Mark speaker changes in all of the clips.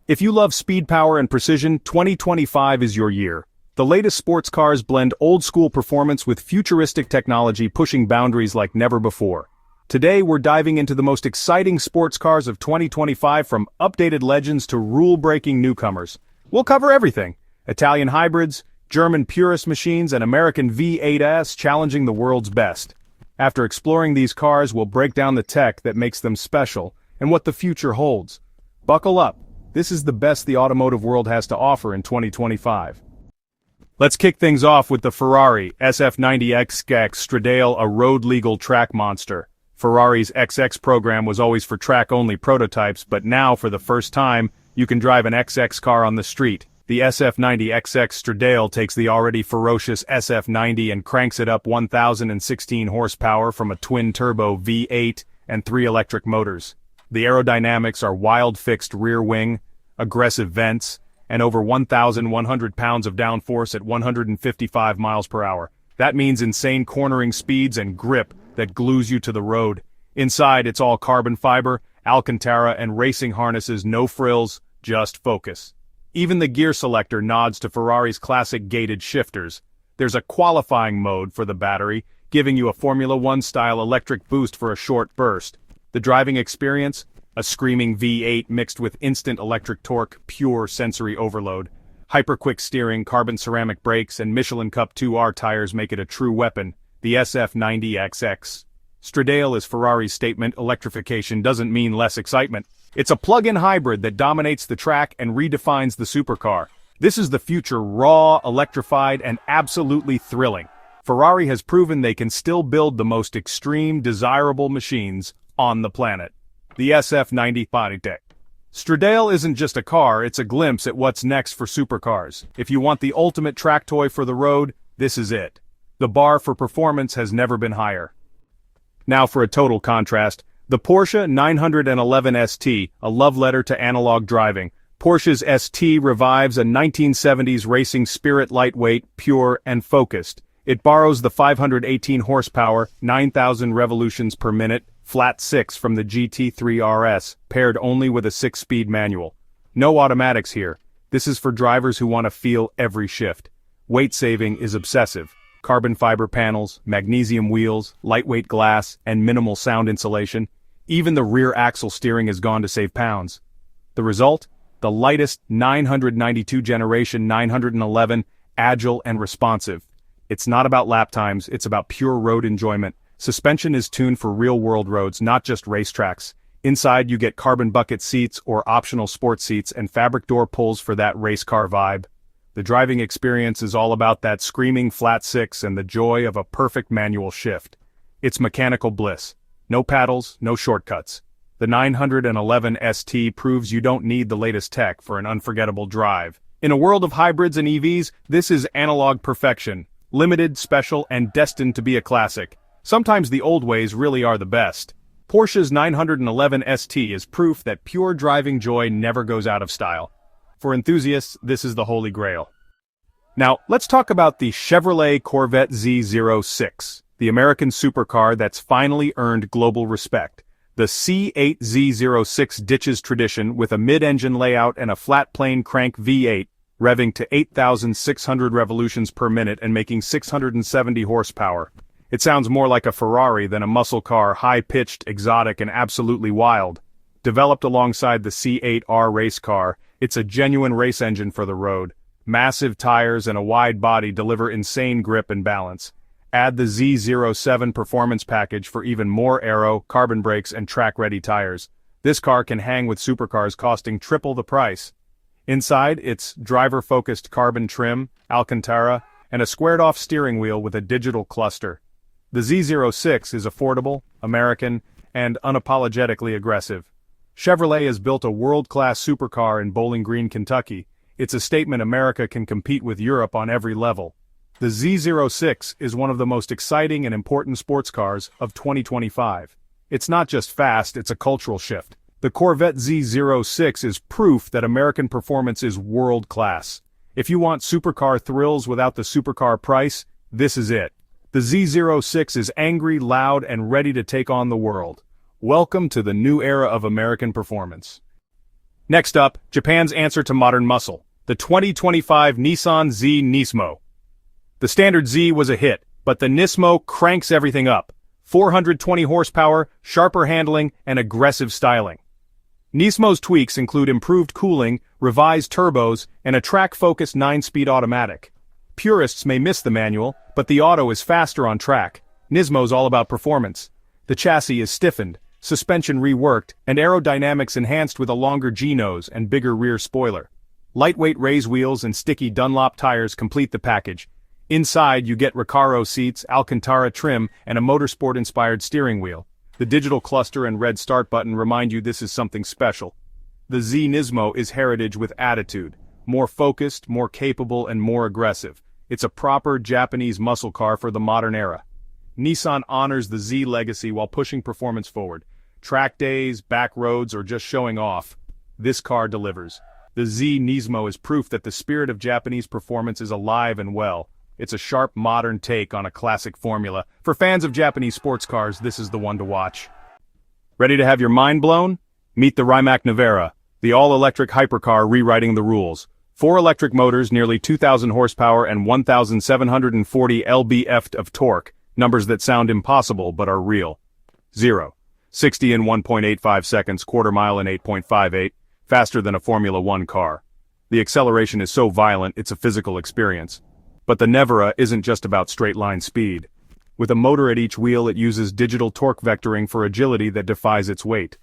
Speaker 1: If you love speed, power, and precision, 2025 is your year. The latest sports cars blend old-school performance with futuristic technology, pushing boundaries like never before. Today we're diving into the most exciting sports cars of 2025, from updated legends to rule-breaking newcomers. We'll cover everything: Italian hybrids, German purist machines, and American V8s challenging the world's best. After exploring these cars, we'll break down the tech that makes them special and what the future holds. Buckle up. This is the best the automotive world has to offer in 2025. Let's kick things off with the Ferrari SF90XX Stradale, a road-legal track monster. Ferrari's XX program was always for track-only prototypes, but now, for the first time, you can drive an XX car on the street. The SF90XX Stradale takes the already ferocious SF90 and cranks it up 1,016 horsepower from a twin-turbo V8 and 3 electric motors. The aerodynamics are wild fixed rear wing, aggressive vents, and over 1,100 pounds of downforce at 155 miles per hour. That means insane cornering speeds and grip that glues you to the road. Inside, it's all carbon fiber, Alcantara, and racing harnesses, no frills, just focus. Even the gear selector nods to Ferrari's classic gated shifters. There's a qualifying mode for the battery, giving you a Formula One-style electric boost for a short burst. The driving experience? A screaming V8 mixed with instant electric torque, pure sensory overload. Hyper-quick steering, carbon ceramic brakes, and Michelin Cup 2R tires make it a true weapon. The SF90XX Stradale is Ferrari's statement: electrification doesn't mean less excitement. It's a plug-in hybrid that dominates the track and redefines the supercar. This is the future: raw, electrified, and absolutely thrilling. Ferrari has proven they can still build the most extreme, desirable machines on the planet. The SF90 Stradale isn't just a car, it's a glimpse at what's next for supercars. If you want the ultimate track toy for the road, this is it. The bar for performance has never been higher. Now for a total contrast, the Porsche 911 ST, a love letter to analog driving. Porsche's ST revives a 1970s racing spirit, lightweight, pure, and focused. It borrows the 518 horsepower, 9,000 revolutions per minute, flat 6 from the GT3 RS, paired only with a 6-speed manual. No automatics here. This is for drivers who want to feel every shift. Weight saving is obsessive. Carbon fiber panels, magnesium wheels, lightweight glass, and minimal sound insulation. Even the rear axle steering is gone to save pounds. The result? The lightest 992 generation 911, agile and responsive. It's not about lap times, it's about pure road enjoyment. Suspension is tuned for real-world roads, not just racetracks. Inside, you get carbon bucket seats or optional sport seats and fabric door pulls for that race car vibe. The driving experience is all about that screaming flat 6 and the joy of a perfect manual shift. It's mechanical bliss. No paddles, no shortcuts. The 911 ST proves you don't need the latest tech for an unforgettable drive. In a world of hybrids and EVs, this is analog perfection. Limited, special, and destined to be a classic. Sometimes the old ways really are the best. Porsche's 911 ST is proof that pure driving joy never goes out of style. For enthusiasts, this is the holy grail. Now, let's talk about the Chevrolet Corvette Z06, the American supercar that's finally earned global respect. The C8 Z06 ditches tradition with a mid-engine layout and a flat-plane crank V8, revving to 8,600 revolutions per minute and making 670 horsepower. It sounds more like a Ferrari than a muscle car, high-pitched, exotic, and absolutely wild. Developed alongside the C8R race car, it's a genuine race engine for the road. Massive tires and a wide body deliver insane grip and balance. Add the Z07 performance package for even more aero, carbon brakes, and track-ready tires. This car can hang with supercars costing triple the price. Inside, it's driver-focused carbon trim, Alcantara, and a squared-off steering wheel with a digital cluster. The Z06 is affordable, American, and unapologetically aggressive. Chevrolet has built a world-class supercar in Bowling Green, Kentucky. It's a statement America can compete with Europe on every level. The Z06 is one of the most exciting and important sports cars of 2025. It's not just fast, it's a cultural shift. The Corvette Z06 is proof that American performance is world-class. If you want supercar thrills without the supercar price, this is it. The Z06 is angry, loud, and ready to take on the world. Welcome to the new era of American performance. Next up, Japan's answer to modern muscle, the 2025 Nissan Z Nismo. The standard Z was a hit, but the Nismo cranks everything up. 420 horsepower, sharper handling, and aggressive styling. Nismo's tweaks include improved cooling, revised turbos, and a track-focused 9-speed automatic. Purists may miss the manual, but the auto is faster on track. Nismo's all about performance. The chassis is stiffened, suspension reworked, and aerodynamics enhanced with a longer G-nose and bigger rear spoiler. Lightweight raise wheels and sticky Dunlop tires complete the package. Inside you get Recaro seats, Alcantara trim, and a motorsport-inspired steering wheel. The digital cluster and red start button remind you this is something special. The Z Nismo is heritage with attitude. More focused, more capable, and more aggressive. It's a proper Japanese muscle car for the modern era. Nissan honors the Z legacy while pushing performance forward. Track days, back roads, or just showing off. This car delivers. The Z Nismo is proof that the spirit of Japanese performance is alive and well. It's a sharp, modern take on a classic formula. For fans of Japanese sports cars, this is the one to watch. Ready to have your mind blown? Meet the Rimac Nevera, the all-electric hypercar rewriting the rules. 4 electric motors, nearly 2,000 horsepower and 1,740 lb-ft of torque, numbers that sound impossible but are real. 0. 60 in 1.85 seconds, quarter mile in 8.58, faster than a Formula One car. The acceleration is so violent it's a physical experience. But the Nevera isn't just about straight-line speed. With a motor at each wheel, it uses digital torque vectoring for agility that defies its weight.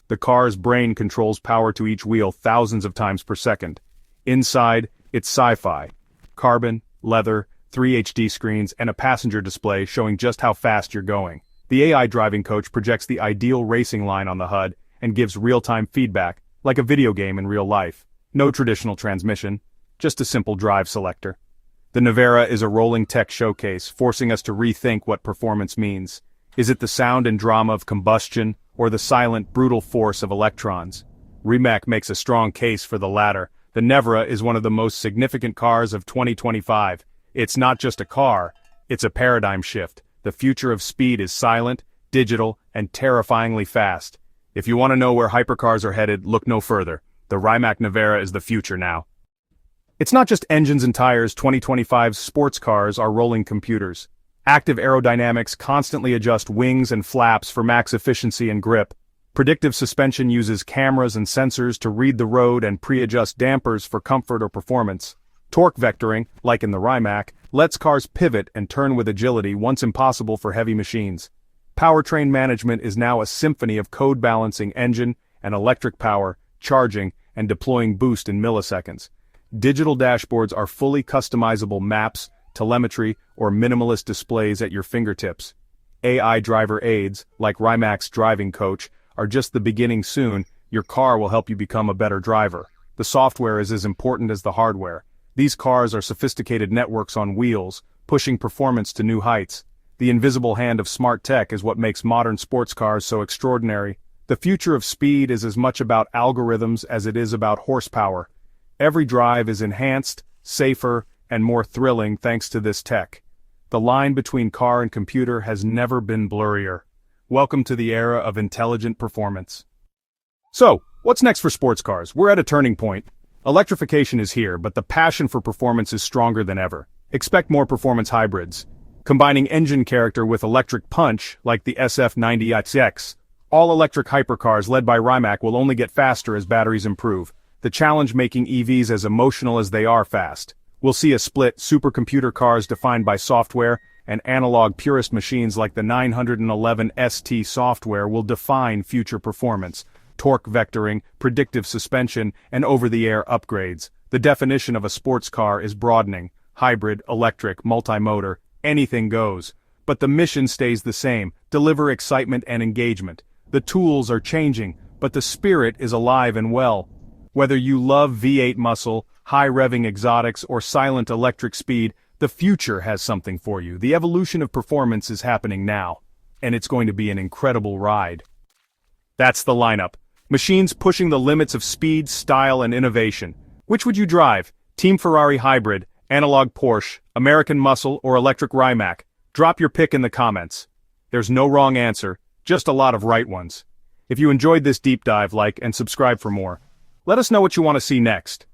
Speaker 1: The car's brain controls power to each wheel thousands of times per second. Inside, it's sci-fi. Carbon, leather, 3 HD screens, and a passenger display showing just how fast you're going. The AI driving coach projects the ideal racing line on the HUD and gives real-time feedback, like a video game in real life. No traditional transmission, just a simple drive selector. The Nevera is a rolling tech showcase, forcing us to rethink what performance means. Is it the sound and drama of combustion, or the silent, brutal force of electrons? Rimac makes a strong case for the latter. The Nevera is one of the most significant cars of 2025. It's not just a car, it's a paradigm shift. The future of speed is silent, digital, and terrifyingly fast. If you want to know where hypercars are headed, look no further. The Rimac Nevera is the future now. It's not just engines and tires. 2025's sports cars are rolling computers. Active aerodynamics constantly adjust wings and flaps for max efficiency and grip. Predictive suspension uses cameras and sensors to read the road and pre-adjust dampers for comfort or performance. Torque vectoring, like in the Rimac, lets cars pivot and turn with agility once impossible for heavy machines. Powertrain management is now a symphony of code balancing engine and electric power, charging, and deploying boost in milliseconds. Digital dashboards are fully customizable maps, telemetry, or minimalist displays at your fingertips. AI driver aids, like Rimac's driving coach, are just the beginning. Soon, your car will help you become a better driver. The software is as important as the hardware. These cars are sophisticated networks on wheels, pushing performance to new heights. The invisible hand of smart tech is what makes modern sports cars so extraordinary. The future of speed is as much about algorithms as it is about horsepower. Every drive is enhanced, safer, and more thrilling thanks to this tech. The line between car and computer has never been blurrier. Welcome to the era of intelligent performance. So, what's next for sports cars? We're at a turning point. Electrification is here, but the passion for performance is stronger than ever. Expect more performance hybrids, combining engine character with electric punch, like the SF90X. All-electric hypercars led by Rimac will only get faster as batteries improve. The challenge making EVs as emotional as they are fast. We'll see a split, supercomputer cars defined by software, and analog purist machines like the 911 ST software will define future performance. Torque vectoring, predictive suspension, and over-the-air upgrades. The definition of a sports car is broadening. Hybrid, electric, multi-motor, anything goes. But the mission stays the same: deliver excitement and engagement. The tools are changing, but the spirit is alive and well. Whether you love V8 muscle, high-revving exotics, or silent electric speed, the future has something for you. The evolution of performance is happening now, and it's going to be an incredible ride. That's the lineup. Machines pushing the limits of speed, style, and innovation. Which would you drive? Team Ferrari hybrid, analog Porsche, American muscle, or electric Rimac? Drop your pick in the comments. There's no wrong answer, just a lot of right ones. If you enjoyed this deep dive, like and subscribe for more. Let us know what you want to see next.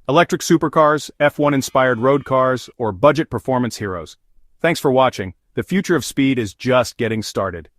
Speaker 1: Electric supercars, F1-inspired road cars, or budget performance heroes. Thanks for watching. The future of speed is just getting started.